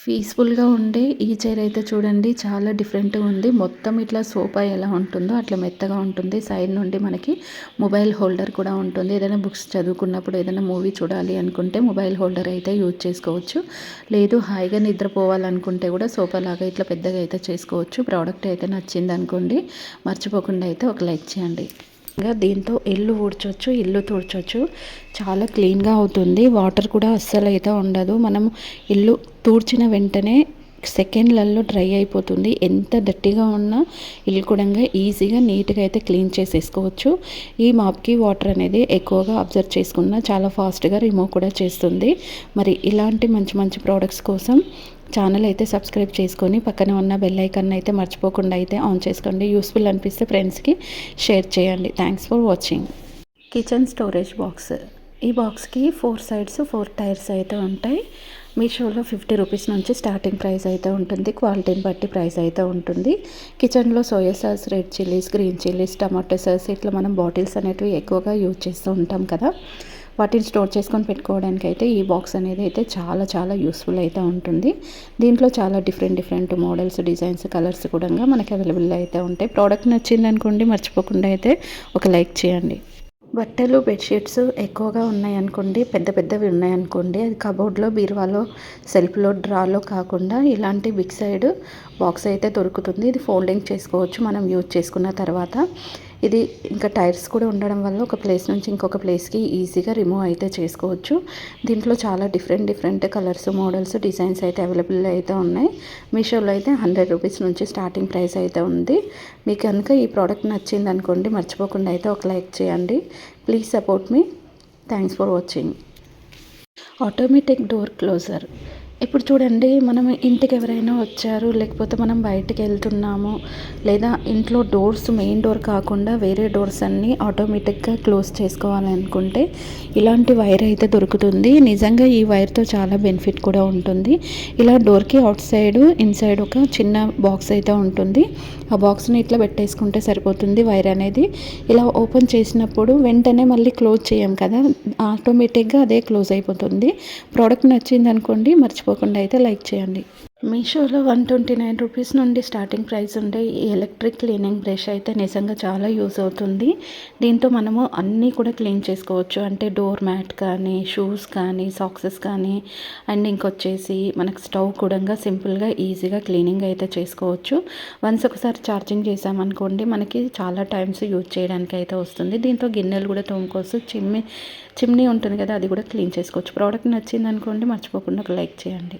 పీస్‌ఫుల్‌గా ఉండే ఈ చైర్ అయితే చూడండి చాలా డిఫరెంట్‌గా ఉంది. మొత్తం ఇట్లా సోఫా ఎలా ఉంటుందో అట్లా మెత్తగా ఉంటుంది. సైడ్ నుండి మనకి మొబైల్ హోల్డర్ కూడా ఉంటుంది. ఏదైనా బుక్స్ చదువుకున్నప్పుడు ఏదైనా మూవీ చూడాలి అనుకుంటే మొబైల్ హోల్డర్ అయితే యూజ్ చేసుకోవచ్చు. లేదు హాయిగా నిద్రపోవాలనుకుంటే కూడా సోఫా లాగా ఇట్లా పెద్దగా అయితే చేసుకోవచ్చు. ప్రోడక్ట్ అయితే నచ్చిందనుకోండి మర్చిపోకుండా అయితే ఒక లైక్ చేయండి. ఇంకా దీంతో ఇల్లు ఊడ్చొచ్చు, ఇల్లు తుడచొచ్చు. చాలా క్లీన్‌గా అవుతుంది. వాటర్ కూడా అస్సలైతే ఉండదు. మనం ఇల్లు తూడ్చిన వెంటనే సెకండ్‌లలో డ్రై అయిపోతుంది. ఎంత డర్టీగా ఉన్నా ఇల్లు కూడంగా ఈజీగా నీట్‌గా అయితే క్లీన్ చేసేసుకోవచ్చు. ఈ మాప్‌కి వాటర్ అనేది ఎక్కువగా అబ్జర్వ్ చేసుకున్న చాలా ఫాస్ట్‌గా రిమూవ్ కూడా చేస్తుంది. మరి ఇలాంటి మంచి మంచి ప్రొడక్ట్స్ కోసం ఛానల్ అయితే సబ్స్క్రైబ్ చేసుకొని పక్కన ఉన్న బెల్ ఐకాన్ అయితే మర్చిపోకుండా అయితే ఆన్ చేసుకోండి. యూస్ఫుల్ అనిపిస్తే ఫ్రెండ్స్కి షేర్ చేయండి. Thanks for watching. Kitchen storage box. ఈ బాక్స్కి 4 సైడ్స్ 4 టైర్స్ అయితే ఉంటాయి. మీషోలో 50 రూపీస్ నుంచి స్టార్టింగ్ ప్రైస్ అయితే ఉంటుంది. క్వాలిటీని బట్టి ప్రైస్ అయితే ఉంటుంది. కిచెన్లో soya sauce, red chillies, green chillies, tomato sauce ఇట్లా మనం బాటిల్స్ అనేటివి ఎక్కువగా యూజ్ చేస్తూ ఉంటాం కదా. వాటిని స్టోర్ చేసుకొని పెట్టుకోవడానికి అయితే ఈ బాక్స్ అనేది అయితే చాలా చాలా యూస్ఫుల్ అయితే ఉంటుంది. దీంట్లో చాలా డిఫరెంట్ మోడల్స్, డిజైన్స్, కలర్స్ కూడా మనకి అవైలబుల్ అయితే ఉంటాయి. ప్రోడక్ట్ నచ్చింది అనుకోండి మర్చిపోకుండా అయితే ఒక లైక్ చేయండి. బట్టలు, బెడ్షీట్స్ ఎక్కువగా ఉన్నాయనుకోండి, పెద్ద పెద్దవి ఉన్నాయనుకోండి, అది కబోర్డ్‌లో, బీరువాలో, సెల్ఫ్‌లో, డ్రాలో కాకుండా ఇలాంటి బిగ్ సైడ్ బాక్స్ అయితే దొరుకుతుంది. ఇది ఫోల్డింగ్ చేసుకోవచ్చు మనం యూజ్ చేసుకున్న తర్వాత. ఇది ఇంకా టైర్స్ కూడా ఉండడం వల్ల ఒక ప్లేస్ నుంచి ఇంకొక ప్లేస్‌కి ఈజీగా రిమూవ్ అయితే చేసుకోవచ్చు. దీంట్లో చాలా డిఫరెంట్ కలర్స్, మోడల్స్, డిజైన్స్ అయితే అవైలబుల్ అయితే ఉన్నాయి. మీషోలో అయితే 100 రూపీస్ నుంచి స్టార్టింగ్ ప్రైస్ అయితే ఉంది. మీకు కనుక ఈ ప్రోడక్ట్ నచ్చిందనుకోండి మర్చిపోకుండా అయితే ఒక లైక్ చేయండి. Please support me. Thanks for watching. Automatic door closer. ఇప్పుడు చూడండి మనం ఇంటికి ఎవరైనా వచ్చారు, లేకపోతే మనం బయటికి వెళ్తున్నాము, లేదా ఇంట్లో డోర్స్ మెయిన్ డోర్ కాకుండా వేరే డోర్స్ అన్నీ ఆటోమేటిక్గా క్లోజ్ చేసుకోవాలనుకుంటే ఇలాంటి వైర్ అయితే దొరుకుతుంది. నిజంగా ఈ వైర్తో చాలా బెనిఫిట్ కూడా ఉంటుంది. ఇలా డోర్కి అవుట్ సైడ్ ఇన్సైడ్ ఒక చిన్న బాక్స్ అయితే ఉంటుంది. ఆ బాక్స్ని ఇట్లా పెట్టేసుకుంటే సరిపోతుంది. వైర్ అనేది ఇలా ఓపెన్ చేసినప్పుడు వెంటనే మళ్ళీ క్లోజ్ చేయం కదా, ఆటోమేటిక్గా అదే క్లోజ్ అయిపోతుంది. ప్రోడక్ట్ నచ్చింది అనుకోండి మర్చిపోకుండా అయితే లైక్ చేయండి. మీషోలో 129 రూపీస్ నుండి స్టార్టింగ్ ప్రైస్ ఉండే ఈ ఎలక్ట్రిక్ క్లీనింగ్ బ్రష్ అయితే నిజంగా చాలా యూజ్ అవుతుంది. దీంతో మనము అన్నీ కూడా క్లీన్ చేసుకోవచ్చు. అంటే డోర్ మ్యాట్ కానీ, షూస్ కానీ, సాక్సెస్ కానీ, అండ్ ఇంకొచ్చేసి మనకు స్టవ్ కూడా సింపుల్గా ఈజీగా క్లీనింగ్ అయితే చేసుకోవచ్చు. వన్స్ ఒకసారి ఛార్జింగ్ చేసామనుకోండి మనకి చాలా టైమ్స్ యూజ్ చేయడానికి అయితే వస్తుంది. దీంతో గిన్నెలు కూడా తోముకోవచ్చు. చిమ్నీ ఉంటుంది కదా, అది కూడా క్లీన్ చేసుకోవచ్చు. ప్రోడక్ట్ నచ్చింది అనుకోండి మర్చిపోకుండా ఒక లైక్ చేయండి.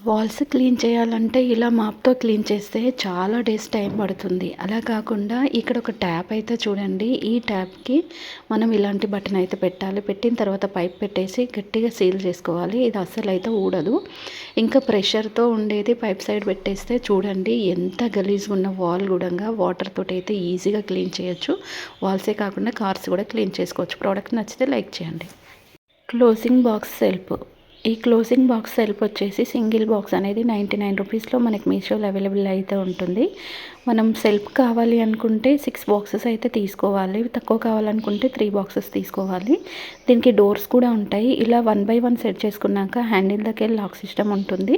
వాల్స్ క్లీన్ చేయాలంటే ఇలా మాప్తో క్లీన్ చేస్తే చాలా డేస్ టైం పడుతుంది. అలా కాకుండా ఇక్కడ ఒక ట్యాప్ అయితే చూడండి. ఈ ట్యాప్కి మనం ఇలాంటి బటన్ అయితే పెట్టాలి. పెట్టిన తర్వాత పైప్ పెట్టేసి గట్టిగా సీల్ చేసుకోవాలి. ఇది అస్సలు అయితే ఊడదు. ఇంకా ప్రెషర్తో ఉండేది పైప్ సైడ్ పెట్టేస్తే చూడండి ఎంత గలీజ్గా ఉన్న వాల్ కూడా వాటర్ తోటి అయితే ఈజీగా క్లీన్ చేయొచ్చు. వాల్సే కాకుండా కార్స్ కూడా క్లీన్ చేసుకోవచ్చు. ప్రోడక్ట్ నచ్చితే లైక్ చేయండి. Closing box self. ఈ క్లోజింగ్ బాక్స్ సెల్ఫ్ వచ్చేసి సింగిల్ బాక్స్ అనేది 99 రూపీస్లో మనకి మీషోలో అవైలబుల్ అయితే ఉంటుంది. మనం సెల్ఫ్ కావాలి అనుకుంటే 6 బాక్సెస్ అయితే తీసుకోవాలి. తక్కువ కావాలనుకుంటే 3 బాక్సెస్ తీసుకోవాలి. దీనికి డోర్స్ కూడా ఉంటాయి. ఇలా 1 బై 1 సెట్ చేసుకున్నాక హ్యాండిల్ దగ్గర లాక్ సిస్టమ్ ఉంటుంది.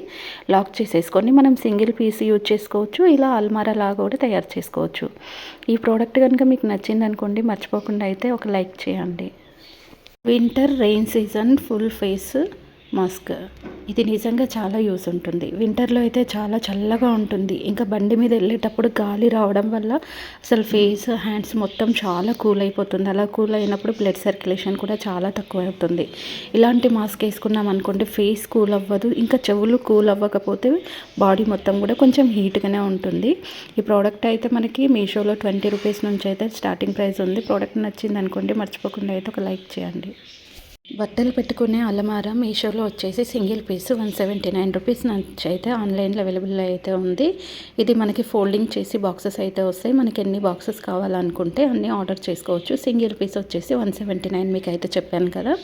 లాక్ చేసేసుకొని మనం సింగిల్ పీస్ యూజ్ చేసుకోవచ్చు. ఇలా అల్మారా లాగా కూడా తయారు చేసుకోవచ్చు. ఈ ప్రోడక్ట్ కనుక మీకు నచ్చింది అనుకోండి మర్చిపోకుండా అయితే ఒక లైక్ చేయండి. Winter rain season full face mask. ఇది నిజంగా చాలా యూస్ ఉంటుంది. వింటర్లో అయితే చాలా చల్లగా ఉంటుంది. ఇంకా బండి మీద వెళ్ళేటప్పుడు గాలి రావడం వల్ల అసలు ఫేస్, హ్యాండ్స్ మొత్తం చాలా కూల్ అయిపోతుంది. అలా కూల్ అయినప్పుడు బ్లడ్ సర్క్యులేషన్ కూడా చాలా తక్కువ అవుతుంది. ఇలాంటి మాస్క్ వేసుకున్నాం అనుకోండి ఫేస్ కూల్ అవ్వదు. ఇంకా చెవులు కూల్ అవ్వకపోతే బాడీ మొత్తం కూడా కొంచెం హీట్గానే ఉంటుంది. ఈ ప్రోడక్ట్ అయితే మనకి మీషోలో 20 రూపీస్ నుంచి అయితే స్టార్టింగ్ ప్రైస్ ఉంది. ప్రోడక్ట్ నచ్చింది అనుకోండి మర్చిపోకుండా అయితే ఒక లైక్ చేయండి. బట్టలు పెట్టుకునే అలమార మీషోలో వచ్చేసి సింగిల్ పీస్ 179 రూపీస్ నుంచి అయితే ఆన్లైన్లో అవైలబుల్ అయితే ఉంది. ఇది మనకి ఫోల్డింగ్ చేసి బాక్సెస్ అయితే వస్తాయి. మనకి ఎన్ని బాక్సెస్ కావాలనుకుంటే అన్నీ ఆర్డర్ చేసుకోవచ్చు. సింగిల్ పీస్ వచ్చేసి 179 మీకు అయితే చెప్పాను కదా.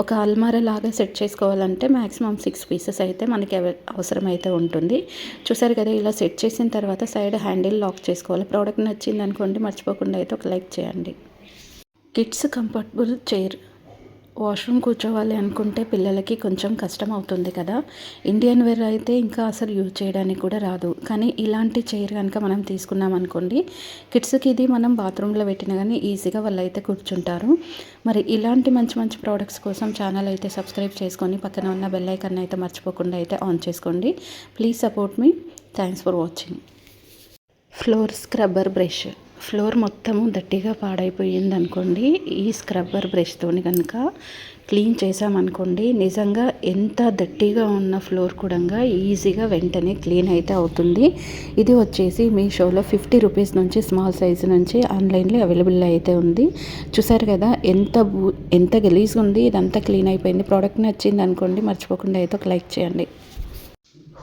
ఒక అల్మారా లాగా సెట్ చేసుకోవాలంటే మ్యాక్సిమం 6 పీసెస్ అయితే మనకి అవసరం అయితే ఉంటుంది. చూసారు కదా, ఇలా సెట్ చేసిన తర్వాత సైడ్ హ్యాండిల్ లాక్ చేసుకోవాలి. ప్రోడక్ట్ నచ్చింది అనుకోండి మర్చిపోకుండా అయితే ఒక లైక్ చేయండి. Kids comfortable chair. వాష్రూమ్ కూర్చోవాలి అనుకుంటే పిల్లలకి కొంచెం కష్టం అవుతుంది కదా. ఇండియన్ వేర్ అయితే ఇంకా అసలు యూజ్ చేయడానికి కూడా రాదు. కానీ ఇలాంటి చైర్ కనుక మనం తీసుకున్నాం అనుకోండి, కిడ్స్కి ఇది మనం బాత్రూంలో పెట్టినా కానీ ఈజీగా వాళ్ళు అయితే కూర్చుంటారు. మరి ఇలాంటి మంచి మంచి ప్రోడక్ట్స్ కోసం ఛానల్ అయితే సబ్స్క్రైబ్ చేసుకొని పక్కన ఉన్న బెల్ ఐకాన్ అయితే మర్చిపోకుండా అయితే ఆన్ చేసుకోండి. Please support me. Thanks for watching. Floor scrubber brush. Floor మొత్తము దట్టిగా పాడైపోయింది అనుకోండి, ఈ స్క్రబ్బర్ బ్రష్తోని కనుక క్లీన్ చేసామనుకోండి, నిజంగా ఎంత దట్టిగా ఉన్న ఫ్లోర్ కూడా ఈజీగా వెంటనే క్లీన్ అయితే అవుతుంది. ఇది వచ్చేసి మీషోలో 50 రూపీస్ నుంచి స్మాల్ సైజు నుంచి ఆన్లైన్లో అవైలబుల్ అయితే ఉంది. చూసారు కదా ఎంత గలీజ్గా ఉంది. ఇదంతా క్లీన్ అయిపోయింది. ప్రోడక్ట్ నచ్చింది అనుకోండి, మర్చిపోకుండా అయితే ఒక లైక్ చేయండి.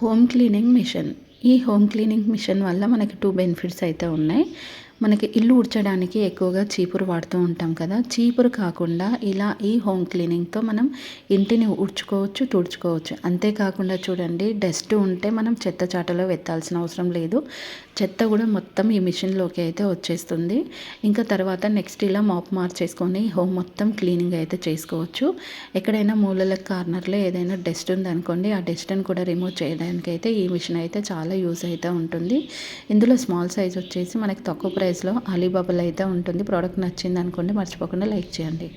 Home cleaning machine. ఈ హోమ్ క్లీనింగ్ మిషన్ వల్ల మనకి 2 బెనిఫిట్స్ అయితే ఉన్నాయి. మనకి ఇల్లు ఊడ్చడానికి ఎక్కువగా చీపురు వాడుతూ ఉంటాం కదా. చీపురు కాకుండా ఇలా ఈ హోమ్ క్లీనింగ్తో మనం ఇంటిని ఊడ్చుకోవచ్చు, తుడుచుకోవచ్చు. అంతేకాకుండా చూడండి, డస్ట్ ఉంటే మనం చెత్త చాటలో వెత్తాల్సిన అవసరం లేదు. చెత్త కూడా మొత్తం ఈ మిషన్లోకి అయితే వచ్చేస్తుంది. ఇంకా తర్వాత నెక్స్ట్ ఇలా మాప్ మార్చేసుకొని హోమ్ మొత్తం క్లీనింగ్ అయితే చేసుకోవచ్చు. ఎక్కడైనా మూలల కార్నర్లో ఏదైనా డస్ట్ ఉందనుకోండి, ఆ డస్ట్ని కూడా రిమూవ్ చేయడానికి అయితే ఈ మిషన్ అయితే చాలా యూజ్ అయితే ఉంటుంది. ఇందులో స్మాల్ సైజ్ వచ్చేసి మనకి తక్కువ ప్రైస్లో అలీబాబాలో అయితే ఉంటుంది. ప్రోడక్ట్ నచ్చింది అనుకోండి, మర్చిపోకుండా లైక్ చేయండి.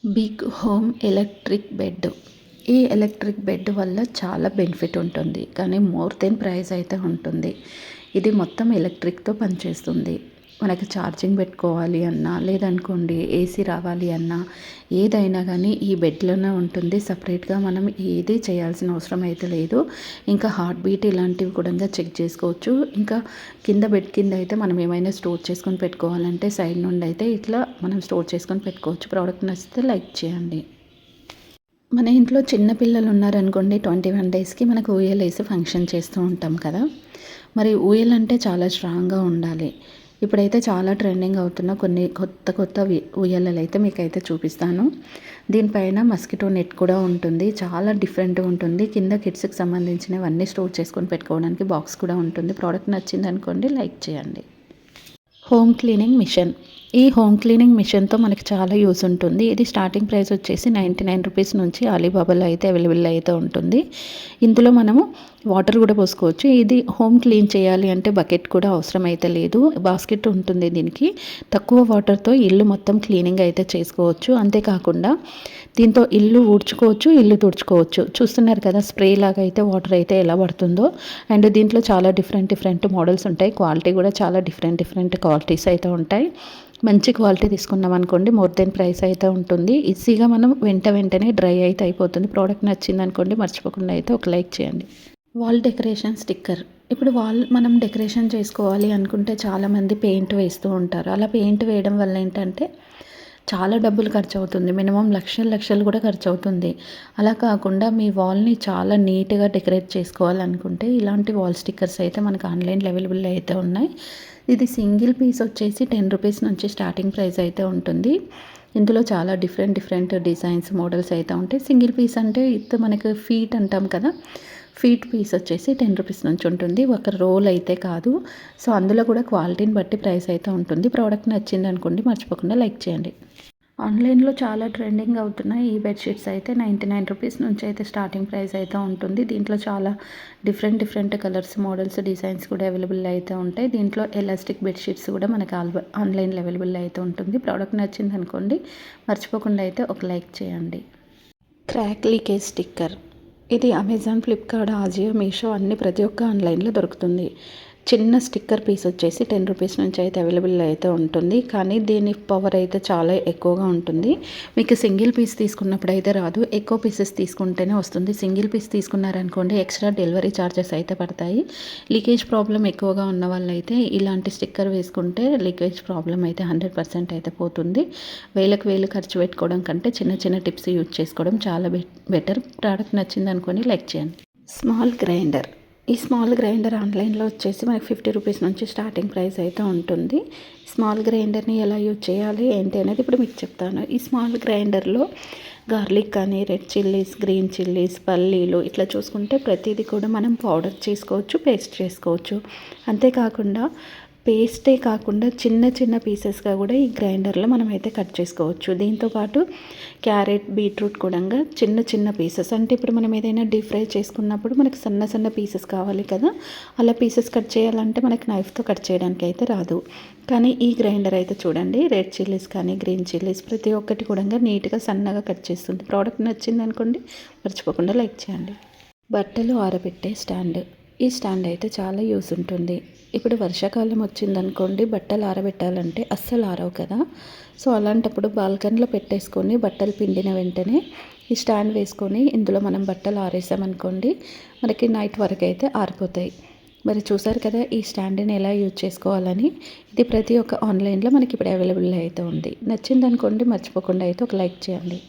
Big home electric bed. ఈ ఎలక్ట్రిక్ బెడ్ వల్ల చాలా బెనిఫిట్ ఉంటుంది, కానీ మోర్ దెన్ ప్రైస్ అయితే ఉంటుంది. ఇది మొత్తం ఎలక్ట్రిక్తో పనిచేస్తుంది. మనకి ఛార్జింగ్ పెట్టుకోవాలి అన్నా, లేదనుకోండి ఏసీ రావాలి అన్నా, ఏదైనా కానీ ఈ బెడ్లోనే ఉంటుంది. సపరేట్గా మనం ఏది చేయాల్సిన అవసరం అయితే లేదు. ఇంకా హార్ట్ బీట్ ఇలాంటివి కూడా చెక్ చేసుకోవచ్చు. ఇంకా కింద బెడ్ కింద అయితే మనం ఏమైనా స్టోర్ చేసుకొని పెట్టుకోవాలంటే సైడ్ నుండి అయితే ఇట్లా మనం స్టోర్ చేసుకొని పెట్టుకోవచ్చు. ప్రోడక్ట్ నచ్చితే లైక్ చేయండి. మన ఇంట్లో చిన్న పిల్లలు ఉన్నారనుకోండి, 21 డేస్కి మనకు ఊయలు వేసి ఫంక్షన్ చేస్తూ ఉంటాం కదా. మరి ఊయలు అంటే చాలా స్ట్రాంగ్గా ఉండాలి. ఇప్పుడైతే చాలా ట్రెండింగ్ అవుతున్న కొన్ని కొత్త ఊయలలు అయితే మీకైతే చూపిస్తాను. దీనిపైన మస్కిటో నెట్ కూడా ఉంటుంది. చాలా డిఫరెంట్గా ఉంటుంది. కింద కిడ్స్కి సంబంధించినవన్నీ స్టోర్ చేసుకొని పెట్టుకోవడానికి బాక్స్ కూడా ఉంటుంది. ప్రోడక్ట్ నచ్చింది అనుకోండి, లైక్ చేయండి. Home cleaning machine. ఈ హోమ్ క్లీనింగ్ మిషన్తో మనకి చాలా యూజ్ ఉంటుంది. ఇది స్టార్టింగ్ ప్రైస్ వచ్చేసి 99 రూపీస్ నుంచి అలీబాబాలో అయితే అవైలబుల్ అయితే ఉంటుంది. ఇందులో మనము వాటర్ కూడా పోసుకోవచ్చు. ఇది హోమ్ క్లీన్ చేయాలి అంటే బకెట్ కూడా అవసరం అయితే లేదు. బాస్కెట్ ఉంటుంది దీనికి. తక్కువ వాటర్తో ఇల్లు మొత్తం క్లీనింగ్ అయితే చేసుకోవచ్చు. అంతేకాకుండా దీంతో ఇల్లు ఊడ్చుకోవచ్చు, ఇల్లు తుడుచుకోవచ్చు. చూస్తున్నారు కదా, స్ప్రే లాగా అయితే వాటర్ అయితే ఎలా పడుతుందో. అండ్ దీంట్లో చాలా డిఫరెంట్ మోడల్స్ ఉంటాయి. క్వాలిటీ కూడా చాలా డిఫరెంట్ క్వాలిటీస్ అయితే ఉంటాయి. మంచి క్వాలిటీ తీసుకున్నాం అనుకోండి, మోర్ దెన్ ప్రైస్ అయితే ఉంటుంది. ఈజీగా మనం వెంటనే డ్రై అయితే అయిపోతుంది. ప్రోడక్ట్ నచ్చింది అనుకోండి, మర్చిపోకుండా అయితే ఒక లైక్ చేయండి. Wall decoration sticker. ఇప్పుడు మనం డెకరేషన్ చేసుకోవాలి అనుకుంటే చాలామంది పెయింట్ వేస్తూ ఉంటారు. అలా పెయింట్ వేయడం వల్ల ఏంటంటే చాలా డబ్బులు ఖర్చు అవుతుంది. మినిమం లక్షలు కూడా ఖర్చు అవుతుంది. అలా కాకుండా మీ వాల్ని చాలా నీట్గా డెకరేట్ చేసుకోవాలనుకుంటే ఇలాంటి వాల్ స్టిక్కర్స్ అయితే మనకు ఆన్లైన్లో అవైలబుల్ అయితే ఉన్నాయి. ఇది సింగిల్ పీస్ వచ్చేసి 10 రూపీస్ నుంచి స్టార్టింగ్ ప్రైస్ అయితే ఉంటుంది. ఇందులో చాలా డిఫరెంట్ డిజైన్స్, మోడల్స్ అయితే ఉంటాయి. సింగిల్ పీస్ అంటే మనకు ఫీట్ అంటాం కదా, ఫీట్ పీస్ వచ్చేసి 10 రూపీస్ నుంచి ఉంటుంది. ఒక రోల్ అయితే కాదు. సో అందులో కూడా క్వాలిటీని బట్టి ప్రైస్ అయితే ఉంటుంది. ప్రోడక్ట్ నచ్చింది అనుకోండి, మర్చిపోకుండా లైక్ చేయండి. ఆన్లైన్లో చాలా ట్రెండింగ్ అవుతున్నాయి ఈ బెడ్షీట్స్ అయితే 99 రూపీస్ నుంచి అయితే స్టార్టింగ్ ప్రైస్ అయితే ఉంటుంది. దీంట్లో చాలా డిఫరెంట్ కలర్స్, మోడల్స్, డిజైన్స్ కూడా అవైలబుల్ అయితే ఉంటాయి. దీంట్లో ఎలాస్టిక్ బెడ్షీట్స్ కూడా మనకి ఆన్లైన్లో అవైలబుల్ అయితే ఉంటుంది. ప్రోడక్ట్ నచ్చింది అనుకోండి, మర్చిపోకుండా అయితే ఒక లైక్ చేయండి. Crack leakage sticker. ఇది అమెజాన్, ఫ్లిప్కార్ట్, ఆజియో, మీషో ప్రతి ఒక్క ఆన్లైన్లో దొరుకుతుంది. చిన్న స్టిక్కర్ పీస్ వచ్చేసి 10 రూపీస్ నుంచి అయితే అవైలబుల్ అయితే ఉంటుంది. కానీ దీని పవర్ అయితే చాలా ఎక్కువగా ఉంటుంది. మీకు సింగిల్ పీస్ తీసుకున్నప్పుడు అయితే రాదు, ఎక్కువ పీసెస్ తీసుకుంటేనే వస్తుంది. సింగిల్ పీస్ తీసుకున్నారనుకోండి, ఎక్స్ట్రా డెలివరీ ఛార్జెస్ అయితే పడతాయి. లీకేజ్ ప్రాబ్లం ఎక్కువగా ఉన్న వాళ్ళైతే ఇలాంటి స్టిక్కర్ వేసుకుంటే లీకేజ్ ప్రాబ్లం అయితే 100% అయితే పోతుంది. వేలు ఖర్చు పెట్టుకోవడం కంటే చిన్న టిప్స్ యూజ్ చేసుకోవడం చాలా బెటర్. ప్రోడక్ట్ నచ్చింది అనుకోండి, లైక్ చేయండి. Small grinder. ఈ స్మాల్ గ్రైండర్ ఆన్లైన్లో వచ్చేసి మనకి 50 రూపీస్ నుంచి స్టార్టింగ్ ప్రైస్ అయితే ఉంటుంది. స్మాల్ గ్రైండర్ని ఎలా యూజ్ చేయాలి ఏంటి అనేది ఇప్పుడు మీకు చెప్తాను. ఈ స్మాల్ గ్రైండర్లో గార్లిక్ కానీ, రెడ్ చిల్లీస్, గ్రీన్ చిల్లీస్, పల్లీలు ఇట్లా చూసుకుంటే ప్రతిదీ కూడా మనం పౌడర్ చేసుకోవచ్చు, పేస్ట్ చేసుకోవచ్చు. అంతేకాకుండా పేస్టే కాకుండా చిన్న చిన్న పీసెస్గా కూడా ఈ గ్రైండర్లో మనమైతే కట్ చేసుకోవచ్చు. దీంతోపాటు క్యారెట్, బీట్రూట్ కూడా చిన్న చిన్న పీసెస్, అంటే ఇప్పుడు మనం ఏదైనా డీప్ ఫ్రై చేసుకున్నప్పుడు మనకి సన్న సన్న పీసెస్ కావాలి కదా, అలా పీసెస్ కట్ చేయాలంటే మనకి నైఫ్తో కట్ చేయడానికి అయితే రాదు. కానీ ఈ గ్రైండర్ అయితే చూడండి, రెడ్ చిల్లీస్ కానీ గ్రీన్ చిల్లీస్ ప్రతి ఒక్కటి కూడా నీట్గా సన్నగా కట్ చేస్తుంది. ప్రోడక్ట్ నచ్చింది అనుకోండి, మర్చిపోకుండా లైక్ చేయండి. బట్టలు ఆరబెట్టే స్టాండ్. ఈ స్టాండ్ అయితే చాలా యూస్ ఉంటుంది. ఇప్పుడు వర్షాకాలం వచ్చిందనుకోండి, బట్టలు ఆరబెట్టాలంటే అస్సలు ఆరవు కదా. సో అలాంటప్పుడు బాల్కనీలో పెట్టేసుకొని బట్టలు పిండిన వెంటనే ఈ స్టాండ్ వేసుకొని ఇందులో మనం బట్టలు ఆరేసామనుకోండి, మనకి నైట్ వరకు అయితే ఆరిపోతాయి. మరి చూసారు కదా ఈ స్టాండ్ని ఎలా యూజ్ చేసుకోవాలని. ఇది ప్రతి ఒక్క ఆన్లైన్లో మనకి ఇప్పుడు అవైలబుల్ అయితే ఉంది. నచ్చిందనుకోండి, మర్చిపోకుండా అయితే ఒక లైక్ చేయండి.